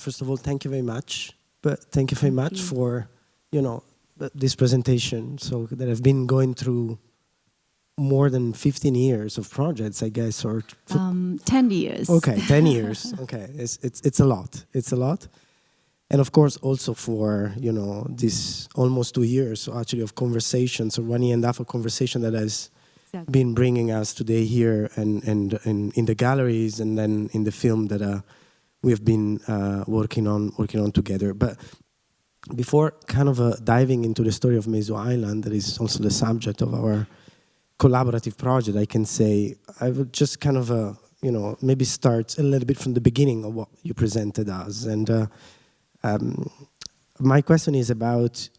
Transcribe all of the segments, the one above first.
first of all, thank you very much. But thank you very much for, this presentation. So that I've been going through more than 15 years of projects, I guess, or 10 years. Okay, 10 years. Okay, it's a lot. It's a lot, and of course also for this almost 2 years actually of conversations, or 1 year and a half of conversation that has been bringing us today here and in the galleries, and then in the film that we've been working on together. But before kind of diving into the story of Meso Island, that is also the subject of our collaborative project, I can say I would just kind of maybe start a little bit from the beginning of what you presented us. And my question is about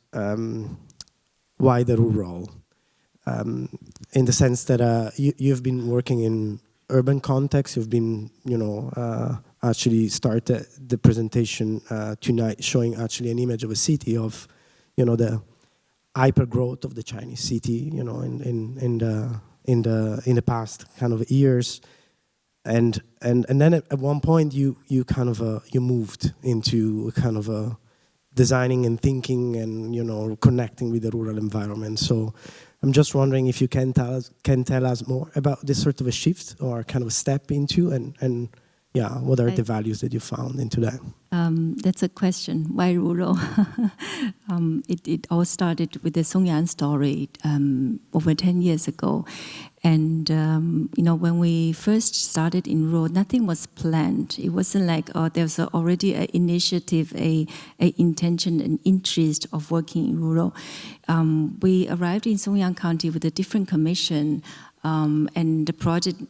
why the rural, in the sense that you've been working in urban context. You've been actually started the presentation tonight showing actually an image of a city of the hyper growth of the Chinese city, in the past kind of years, and then at one point you kind of you moved into kind of designing and thinking and connecting with the rural environment. So I'm just wondering if you can tell us more about this sort of a shift or kind of a step into, and yeah, what are the values that you found into that? That's a question. Why rural? It all started with the Songyang story over 10 years ago. And, when we first started in rural, nothing was planned. It wasn't like, there's already an initiative, a intention, an interest of working in rural. We arrived in Songyang County with a different commission, and the project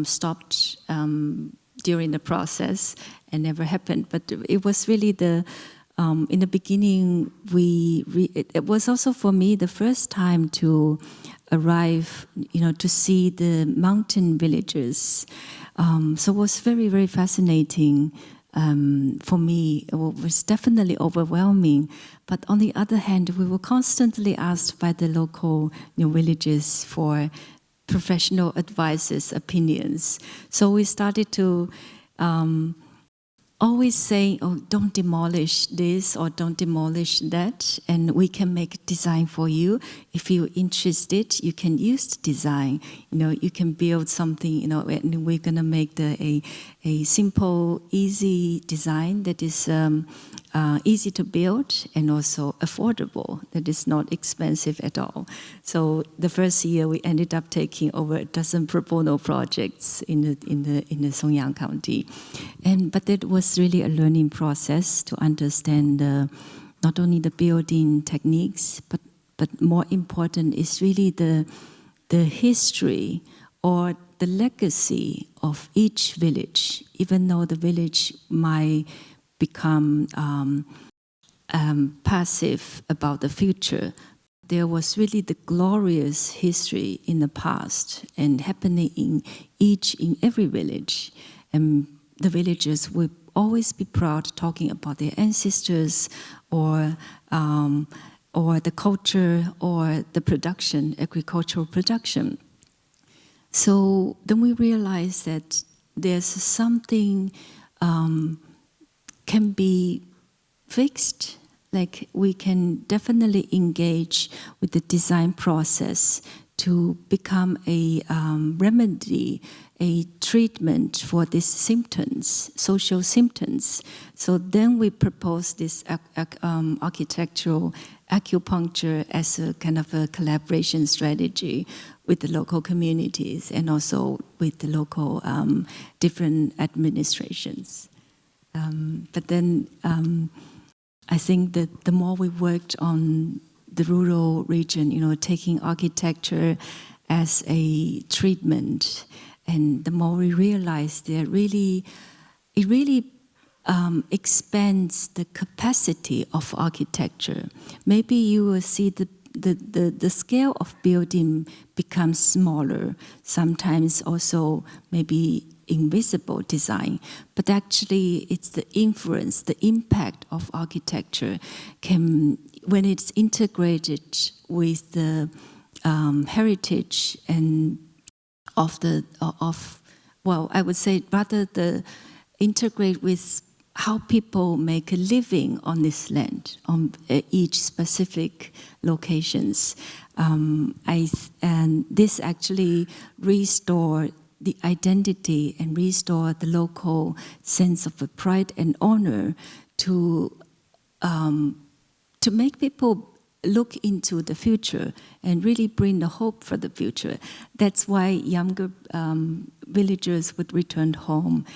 stopped during the process and never happened. But it was really in the beginning, it was also for me the first time to arrive, to see the mountain villages. So it was very, very fascinating for me. It was definitely overwhelming. But on the other hand, we were constantly asked by the local villages for professional advices, opinions. So we started to always say, don't demolish this or don't demolish that, and we can make design for you. If you're interested, you can use the design. You can build something, and we're gonna make a simple, easy design that is easy to build and also affordable, that is not expensive at all. So the first year we ended up taking over a dozen pro bono projects in the Songyang County, but that was really a learning process to understand not only the building techniques, but more important is really the history or the legacy of each village. Even though the village might become passive about the future, there was really the glorious history in the past and happening in every village. And the villagers will always be proud talking about their ancestors or the culture or the production, agricultural production. So then we realized that there's something can be fixed. Like we can definitely engage with the design process to become a remedy, a treatment for these symptoms, social symptoms. So then we propose this architectural acupuncture as a kind of a collaboration strategy with the local communities and also with the local different administrations. But then I think that the more we worked on the rural region, taking architecture as a treatment, and the more we realized that it really expands the capacity of architecture. Maybe you will see the scale of building becomes smaller, sometimes also maybe invisible design, but actually it's the influence, the impact of architecture when it's integrated with the heritage and I would say rather integrate with how people make a living on this land, on each specific locations. And this actually restore the identity and restore the local sense of pride and honor to make people look into the future and really bring the hope for the future. That's why younger villagers would return home.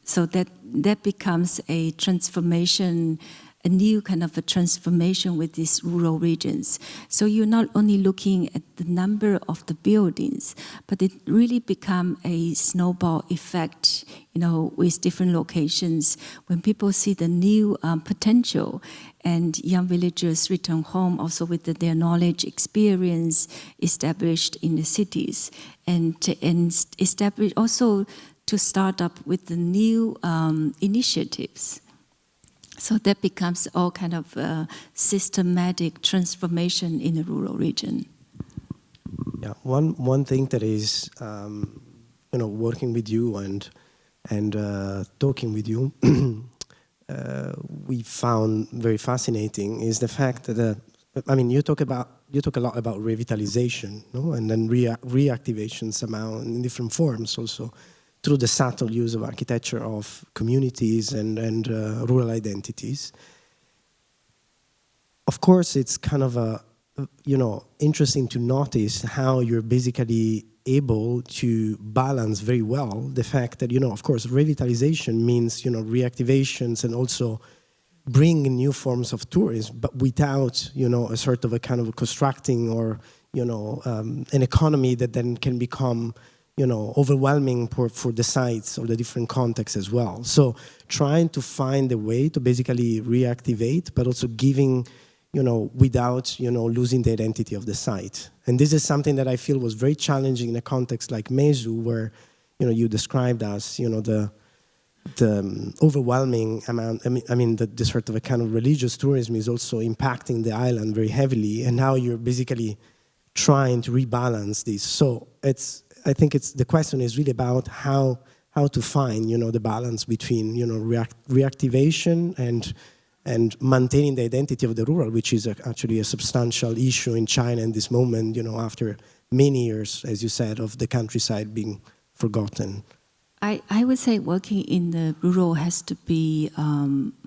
So that becomes a transformation, a new kind of a transformation with these rural regions. So you're not only looking at the number of the buildings, but it really become a snowball effect, with different locations. When people see the new potential, and young villagers return home also with their knowledge, experience established in the cities, and establish also to start up with the new initiatives. So that becomes all kind of systematic transformation in the rural region. Yeah, one thing that is, working with you and talking with you, we found very fascinating is the fact that you talk a lot about revitalization, no? And then reactivation somehow in different forms also, through the subtle use of architecture of communities and rural identities. Of course, it's kind of interesting to notice how you're basically able to balance very well the fact that, of course, revitalization means, reactivations and also bring new forms of tourism, but without, a sort of a kind of constructing or, an economy that then can become overwhelming for the sites or the different contexts as well. So trying to find a way to basically reactivate, but also giving, without, losing the identity of the site. And this is something that I feel was very challenging in a context like Mezu, where, you described as, the overwhelming amount, the sort of a kind of religious tourism is also impacting the island very heavily, and now you're basically trying to rebalance this. So I think the question is really about how to find, the balance between, reactivation and maintaining the identity of the rural, which is actually a substantial issue in China in this moment, after many years, as you said, of the countryside being forgotten. I would say working in the rural has to be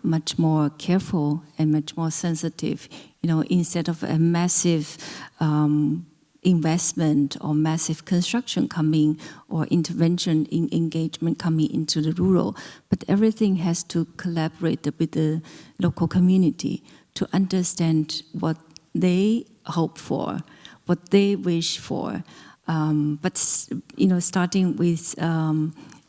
much more careful and much more sensitive, instead of a massive investment or massive construction coming or intervention in engagement coming into the rural, but everything has to collaborate with the local community to understand what they hope for, what they wish for. But starting with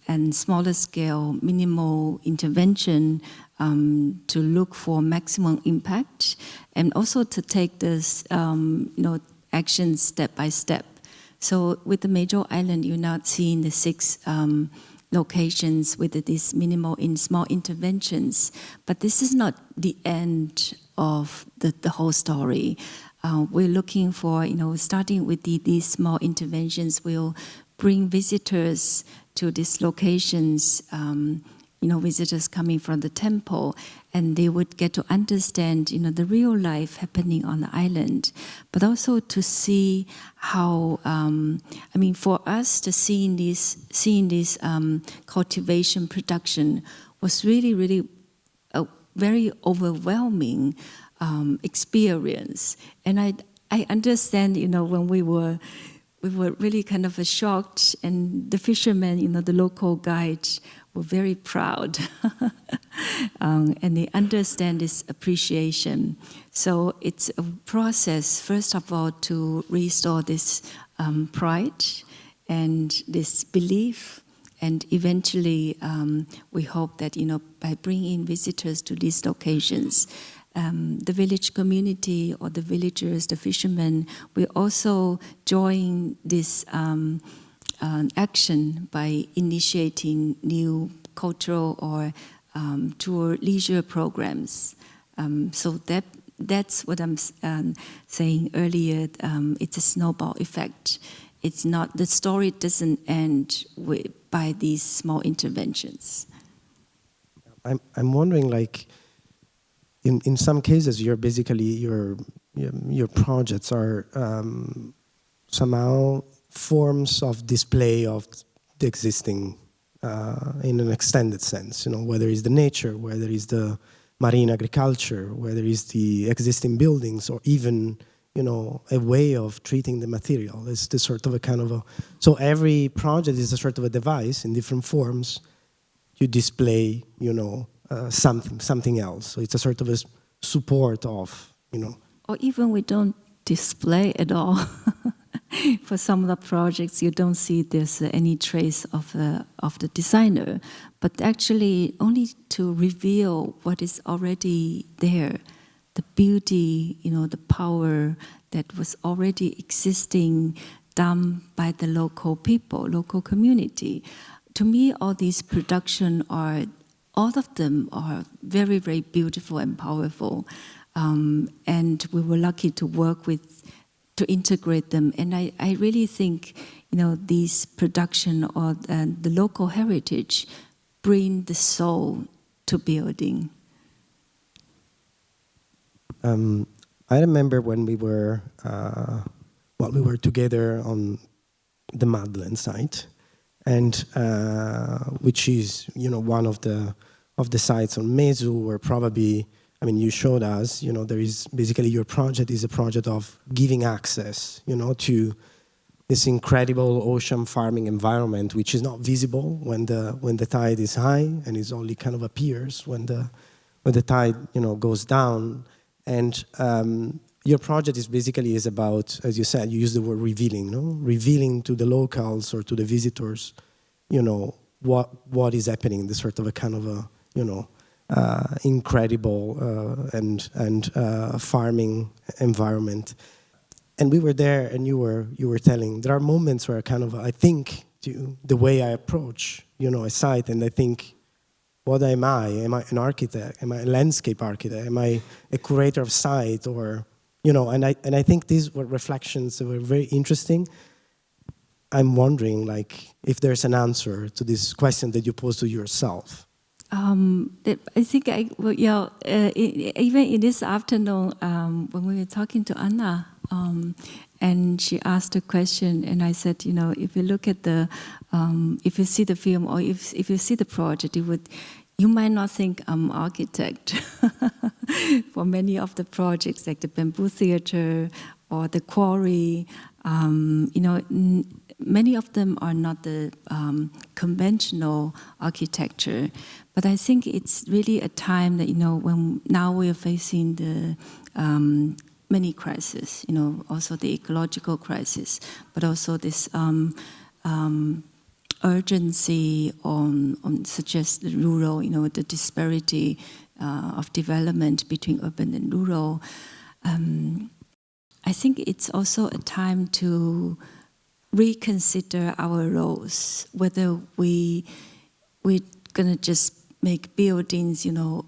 and smaller scale, minimal intervention to look for maximum impact, and also to take this actions step by step. So with the major island, you're not seeing the 6 locations with these minimal and small interventions, but this is not the end of the whole story. We're looking for, starting with these small interventions will bring visitors to these locations, visitors coming from the temple, and they would get to understand, the real life happening on the island, but also to see how, for us to seeing this cultivation production was really, really a very overwhelming experience. And I understand, when we were really kind of shocked, and the fishermen, the local guides were very proud, and they understand this appreciation. So it's a process, first of all, to restore this pride and this belief, and eventually we hope that, by bringing visitors to these locations, the village community or the villagers, the fishermen, will also join this action by initiating new cultural or tour leisure programs. So that's what I'm saying earlier. It's a snowball effect. It's not, the story doesn't end by these small interventions. I'm wondering, like, in some cases, you're basically your projects are somehow forms of display of the existing in an extended sense. You know, whether it's the nature, whether it's the marine agriculture, whether it's the existing buildings, or even, you know, a way of treating the material. It's the sort of a kind of a, so every project is a sort of a device in different forms to display, you know, something else. So it's a sort of a support of, you know. Or even we don't display at all. For some of the projects, you don't see there's any trace of the designer, but actually only to reveal what is already there, the beauty, you know, the power that was already existing, done by the local people, local community. To me, all these production are, all of them are very, very beautiful and powerful. And we were lucky to work with, to integrate them. And I really think, you know, these production or the local heritage bring the soul to building. I remember when we were together on the Madeleine site, and which is, you know, one of the sites on Mezu, where probably, I mean, you showed us, you know, there is basically your project is a project of giving access, you know, to this incredible ocean farming environment, which is not visible when the tide is high, and it only kind of appears when the tide, you know, goes down. And your project is about, as you said, you use the word revealing, no? Revealing to the locals or to the visitors, you know, what is happening, this sort of a kind of a, you know, incredible and farming environment. And we were there, and you were telling, there are moments where kind of, I think, the way I approach, you know, a site, and I think, what am I? Am I an architect? Am I a landscape architect? Am I a curator of site? Or, you know, and I think these were reflections that were very interesting. I'm wondering, like, if there's an answer to this question that you pose to yourself. I think, even in this afternoon, when we were talking to Anna, and she asked a question, and I said, you know, if you look at if you see the film or if you see the project, you might not think I'm an architect. For many of the projects, like the Bamboo Theater or the Quarry, you know, many of them are not the conventional architecture. But I think it's really a time that, you know, when now we are facing the many crises, you know, also the ecological crisis, but also this urgency on such as the rural, you know, the disparity of development between urban and rural. I think it's also a time to reconsider our roles, whether we're gonna just make buildings, you know,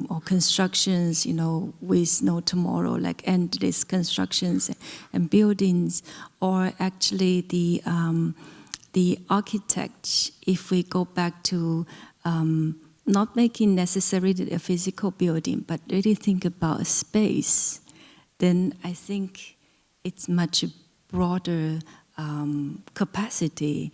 or constructions, you know, with no tomorrow, like endless constructions and buildings, or actually the architect, if we go back to not making necessarily a physical building, but really think about a space, then I think it's much broader capacity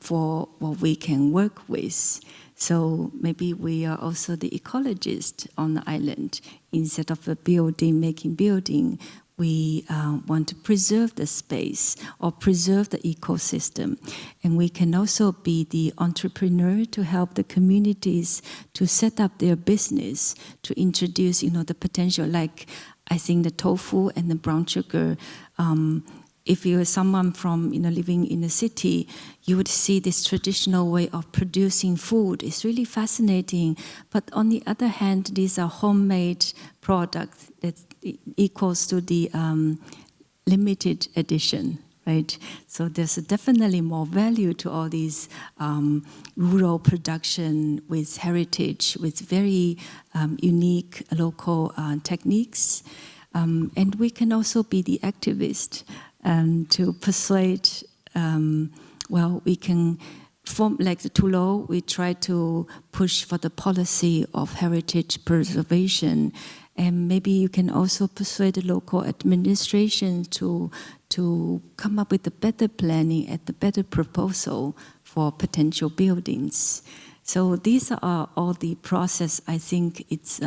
for what we can work with. So maybe we are also the ecologist on the island. Instead of a building, making building, we want to preserve the space or preserve the ecosystem. And we can also be the entrepreneur to help the communities to set up their business, to introduce, you know, the potential, like I think the tofu and the brown sugar. If you're someone from, you know, living in a city, you would see this traditional way of producing food. It's really fascinating. But on the other hand, these are homemade products that equals to the limited edition, right? So there's definitely more value to all these rural production with heritage, with very unique local techniques. And we can also be the activist to persuade, we can like the Toulouse, we try to push for the policy of heritage preservation, and maybe you can also persuade the local administration to come up with a better planning and a better proposal for potential buildings. So these are all the process. I think it's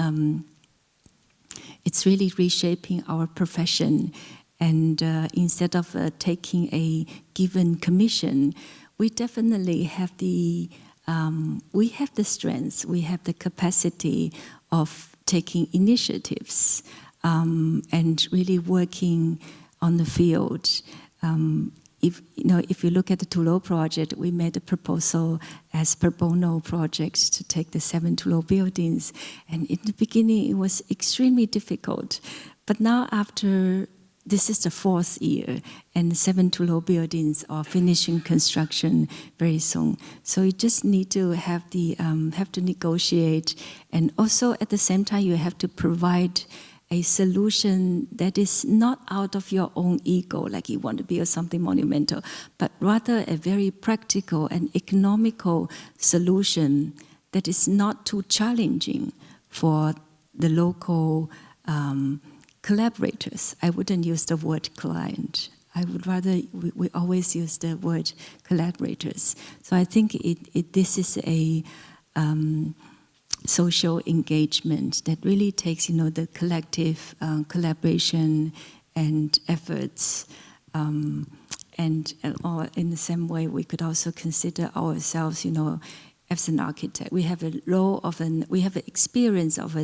really reshaping our profession, and instead of taking a given commission, we definitely have the strength, we have the capacity of taking initiatives and really working on the field. If you look at the Toulouse project, we made a proposal as pro bono projects to take the 7 Toulouse buildings, and in the beginning it was extremely difficult. But now, after this is the 4th year, and 7 Toulouse buildings are finishing construction very soon. So you just need to have to negotiate, and also at the same time you have to provide a solution that is not out of your own ego, like you want to build something monumental, but rather a very practical and economical solution that is not too challenging for the local collaborators. I wouldn't use the word client. I would rather, we always use the word collaborators. So I think this is a social engagement that really takes, the collective collaboration and efforts. And or in the same way, we could also consider ourselves, as an architect. We have a role of we have an experience of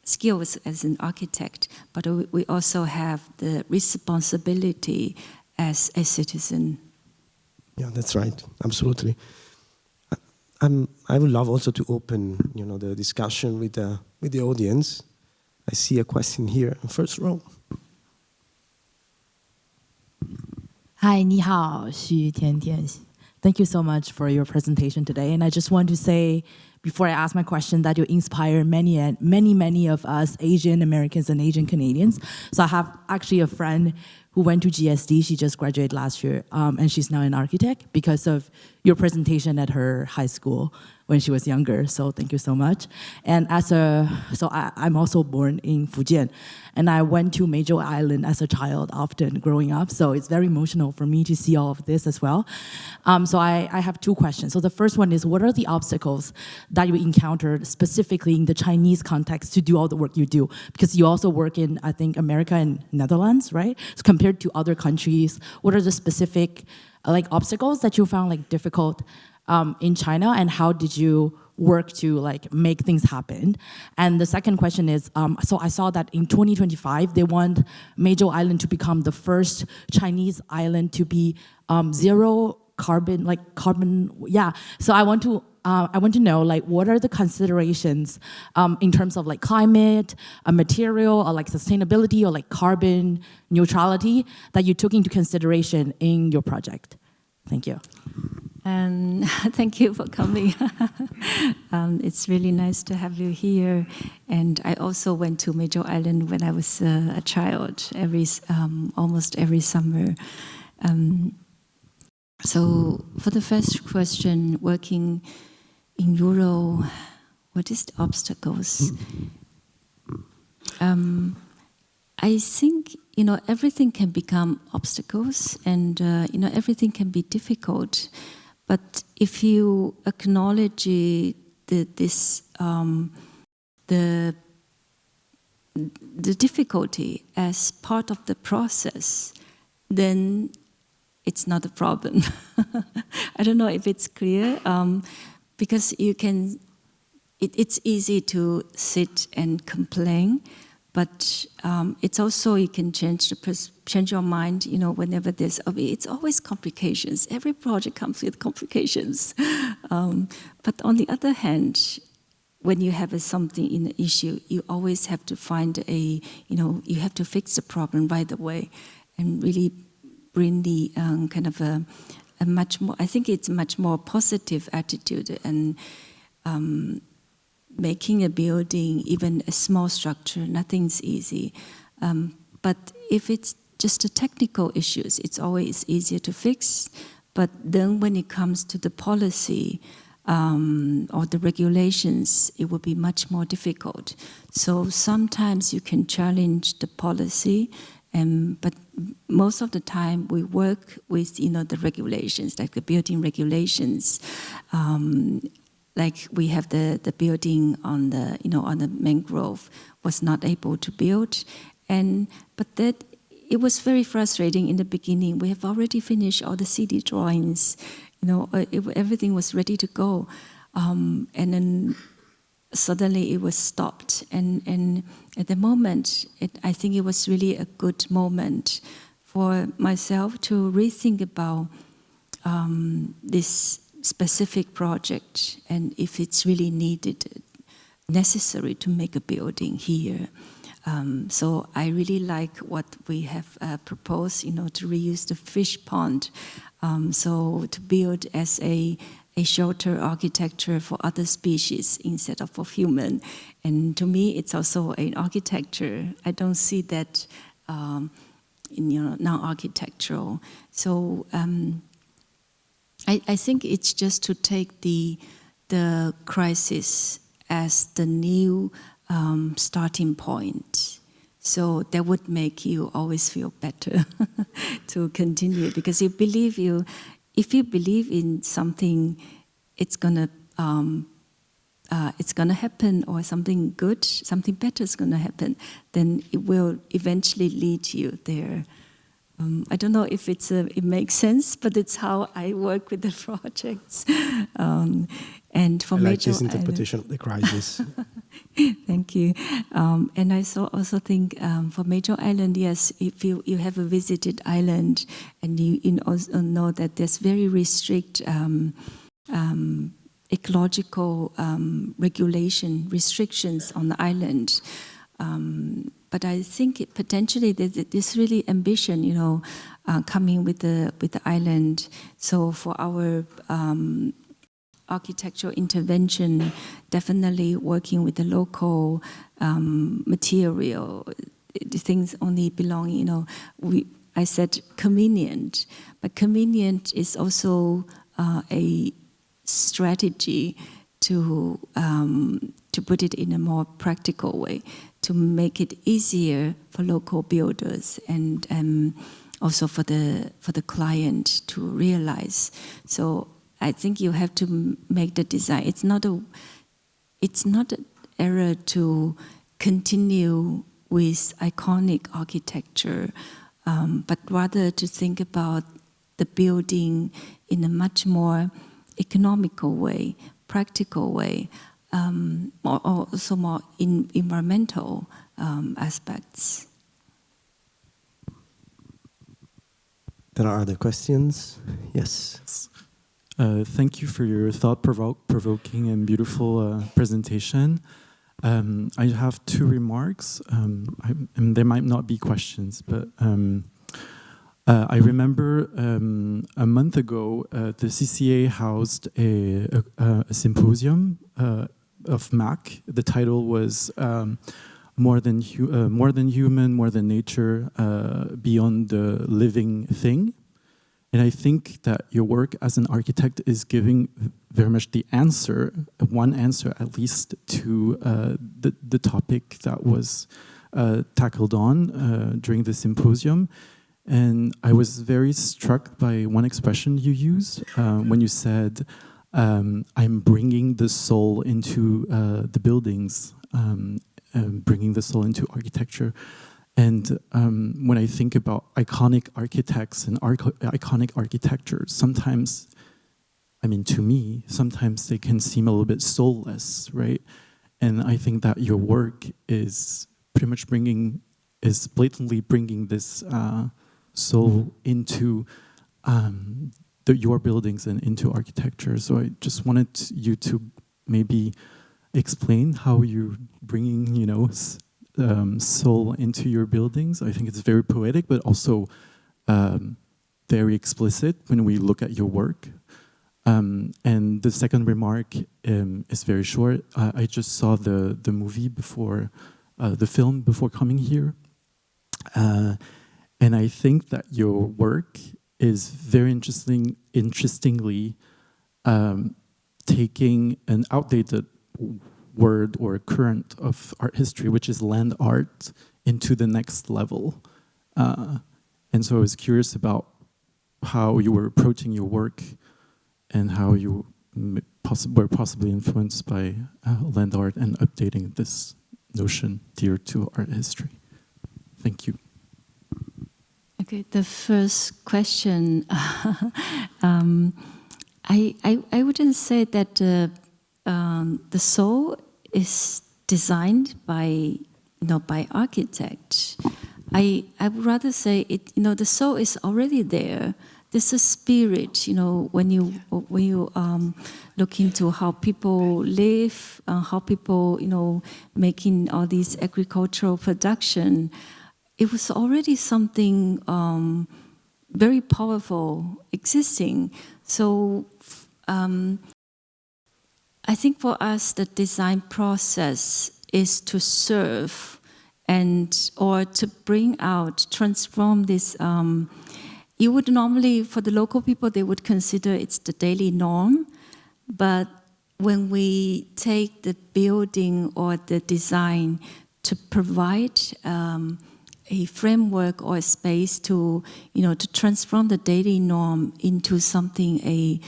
skills as an architect, but we also have the responsibility as a citizen. Yeah, that's right. Absolutely. I would love also to open, the discussion with the audience. I see a question here, first row. Hi, 你好, Xu Tiantian. Thank you so much for your presentation today. And I just want to say, before I ask my question, that you inspire many of us Asian Americans and Asian Canadians. So I have actually a friend who went to GSD. She just graduated last year, and she's now an architect because of your presentation at her high school when she was younger. So thank you so much. And I'm also born in Fujian, and I went to Meizhou Island as a child often growing up. So it's very emotional for me to see all of this as well. So I have 2 questions. So the first one is, what are the obstacles that you encountered specifically in the Chinese context to do all the work you do? Because you also work in, I think, America and Netherlands, right? So compared to other countries, what are the specific obstacles that you found difficult in China, and how did you work to make things happen? And the second question is, so I saw that in 2025 they want Meizhou Island to become the first Chinese island to be zero carbon, yeah. So I want to know what are the considerations in terms of climate, material, or sustainability, or carbon neutrality that you took into consideration in your project. Thank you. And thank you for coming. It's really nice to have you here. And I also went to Meizhou Island when I was a child, almost every summer. So for the first question, working in Euro, what is the obstacles? I think, everything can become obstacles, and, everything can be difficult. But if you acknowledge the difficulty as part of the process, then it's not a problem. I don't know if it's clear, because it's easy to sit and complain, but it's also, you can change your mind, whenever it's always complications. Every project comes with complications. But on the other hand, when you have something in an issue, you always have to find you have to fix the problem right away, and really bring the kind of a much more, I think it's a much more positive attitude, and making a building, even a small structure, nothing's easy. But if it's just the technical issues, it's always easier to fix. But then when it comes to the policy or the regulations, it will be much more difficult. So sometimes you can challenge the policy, but most of the time we work with the regulations, like the building regulations. Like we have the building on the on the mangrove was not able to build, but that it was very frustrating in the beginning. We have already finished all the CD drawings, everything was ready to go, and then suddenly it was stopped. And at the moment, I think it was really a good moment for myself to rethink about this specific project and if it's really necessary to make a building here. So I really like what we have proposed, to reuse the fish pond. So to build as a shelter architecture for other species instead of for human. And to me, it's also an architecture. I don't see that non-architectural. So I think it's just to take the crisis as the new starting point. So that would make you always feel better to continue, because if you believe in something, it's gonna happen, or something good, something better is gonna happen. Then it will eventually lead you there. I don't know if it makes sense, but it's how I work with the projects. And for I like Major this interpretation of the crisis. Thank you. And I also think for Major Island, yes, if you have a visited island and you also know that there's very ecological restrictions on the island. But I think potentially there's really ambition, coming with the island. So for our architectural intervention, definitely working with the local material. The things only belong, I said convenient, but convenient is also a strategy to put it in a more practical way, to make it easier for local builders and also for the client to realize. So I think you have to make the design. It's not an error to continue with iconic architecture, but rather to think about the building in a much more economical way, practical way, or also more environmental aspects. There are other questions? Yes. Thank you for your thought-provoking and beautiful presentation. I have two remarks, and they might not be questions, but I remember a month ago, the CCA housed a symposium of MAC. The title was More Than Human, More Than Nature, Beyond the Living Thing. And I think that your work as an architect is giving very much the answer, one answer at least, to the topic that was tackled on during the symposium. And I was very struck by one expression you used when you said, I'm bringing the soul into the buildings, bringing the soul into architecture. And when I think about iconic architects and iconic architecture, sometimes, I mean, to me, sometimes they can seem a little bit soulless, right? And I think that your work is pretty much blatantly bringing this soul into your buildings and into architecture. So I just wanted you to maybe explain how you're bringing, soul into your buildings. I think it's very poetic, but also very explicit when we look at your work. And the second remark is very short. I just saw the movie before, the film before coming here. And I think that your work is very interestingly taking an outdated word or current of art history, which is land art, into the next level. And so I was curious about how you were approaching your work and how you were possibly influenced by land art and updating this notion dear to art history. Thank you. Okay, the first question, I wouldn't say that the soul is designed by architects. I would rather say it. The soul is already there. There's a spirit. When you look into how people live, how people making all these agricultural production. It was already something very powerful existing. So I think for us, the design process is to serve or to bring out, transform this. You would normally, for the local people, they would consider it's the daily norm. But when we take the building or the design to provide a framework or a space to transform the daily norm into something a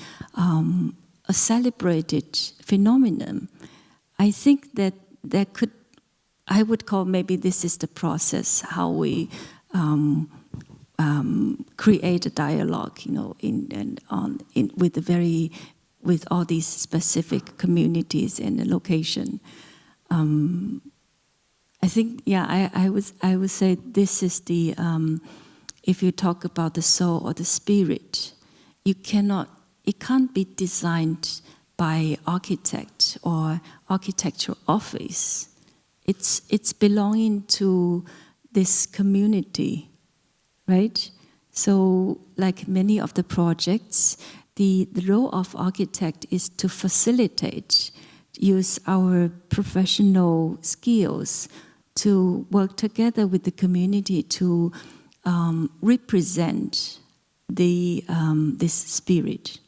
celebrated phenomenon, I think that I would call maybe this is the process how we create a dialogue, with all these specific communities and the location. I think, I would say this is the, if you talk about the soul or the spirit, it can't be designed by architect or architectural office. It's belonging to this community, right? So like many of the projects, the role of architect is to facilitate, use our professional skills to work together with the community to represent this spirit.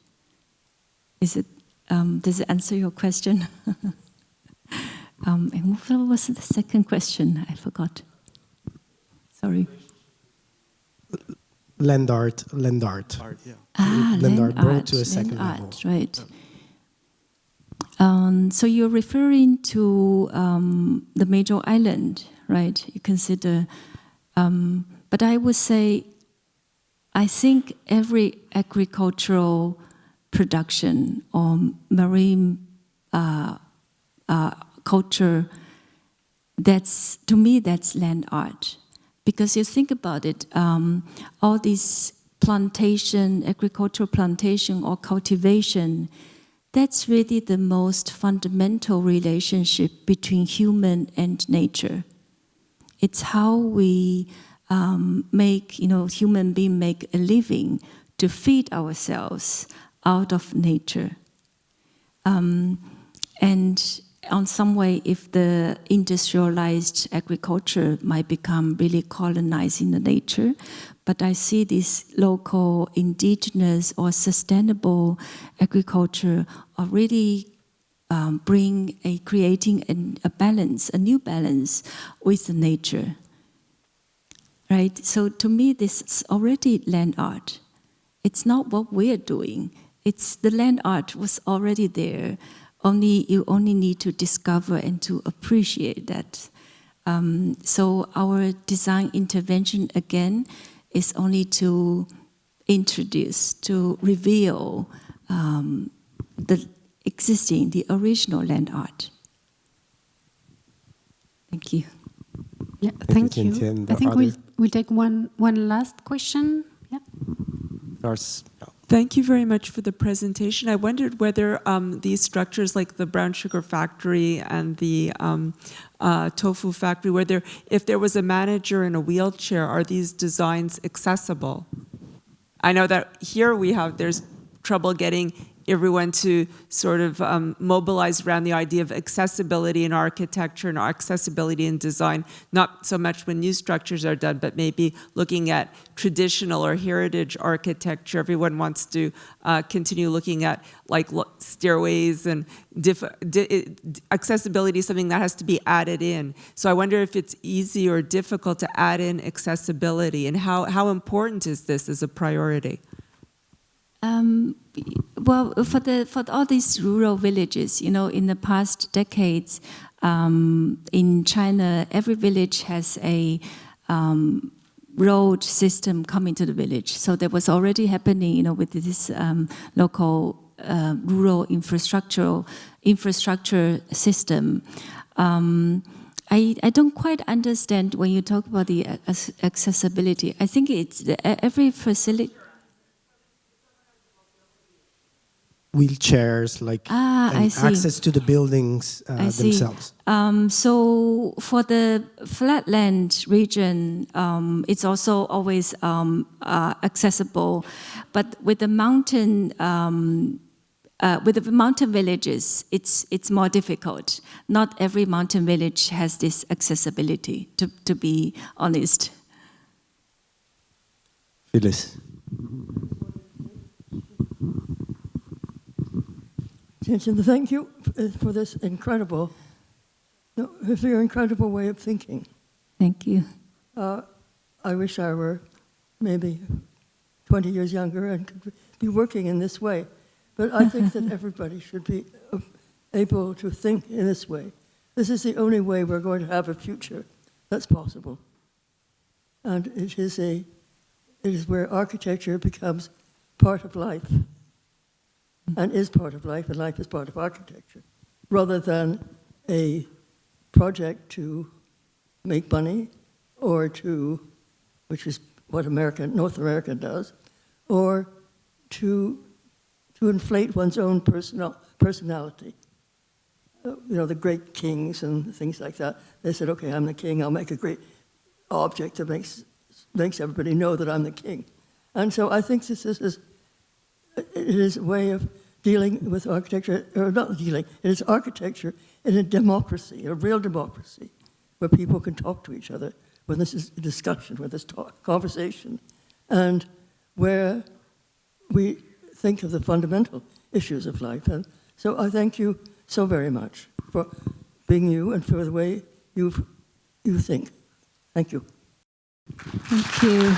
Does it answer your question? And what was the second question? I forgot. Sorry. Land art. Art, yeah. Land art brought to a second level. Right. So you're referring to the major island, right? You consider, but I would say, I think every agricultural production or marine culture, to me, that's land art. Because you think about it, all these agricultural plantation or cultivation, that's really the most fundamental relationship between human and nature. It's how we human beings make a living to feed ourselves out of nature. And on some way, if the industrialized agriculture might become really colonizing the nature, but I see this local, indigenous, or sustainable agriculture are really creating a balance, a new balance with the nature. Right? So to me, this is already land art. It's not what we're doing. It's the land art was already there. You only need to discover and to appreciate that. So our design intervention again is only to introduce, to reveal the original land art. Thank you. Yeah, thank you. I think we'll take one last question. Yeah. Thank you very much for the presentation. I wondered whether these structures like the brown sugar factory and the tofu factory, if there was a manager in a wheelchair, are these designs accessible? I know that here there's trouble getting everyone to sort of mobilize around the idea of accessibility in architecture and accessibility in design, not so much when new structures are done, but maybe looking at traditional or heritage architecture. Everyone wants to continue looking at like stairways, and accessibility is something that has to be added in. So I wonder if it's easy or difficult to add in accessibility, and how important is this as a priority? Well, for all these rural villages, you know, in the past decades, in China, every village has a road system coming to the village. So that was already happening, you know, with this local rural infrastructure system. I don't quite understand when you talk about the accessibility. I think it's every facility. Wheelchairs, like and access to the buildings themselves. So for the flatland region, it's also always accessible, but with the mountain villages, it's more difficult. Not every mountain village has this accessibility, to be honest. Phyllis. Thank you for this incredible way of thinking. Thank you. I wish I were maybe 20 years younger and could be working in this way. But I think that everybody should be able to think in this way. This is the only way we're going to have a future that's possible. And it is where architecture becomes part of life. And is part of life, and life is part of architecture, rather than a project to make money, or which is what North America does, or to inflate one's own personality. You know, the great kings and things like that. They said, okay, I'm the king, I'll make a great object that makes everybody know that I'm the king. And so I think it is a way of dealing with architecture, or not dealing, it is architecture in a democracy, a real democracy, where people can talk to each other, where this is a discussion, where there's conversation, and where we think of the fundamental issues of life. And so I thank you so very much for being you and for the way you think. Thank you. Thank you.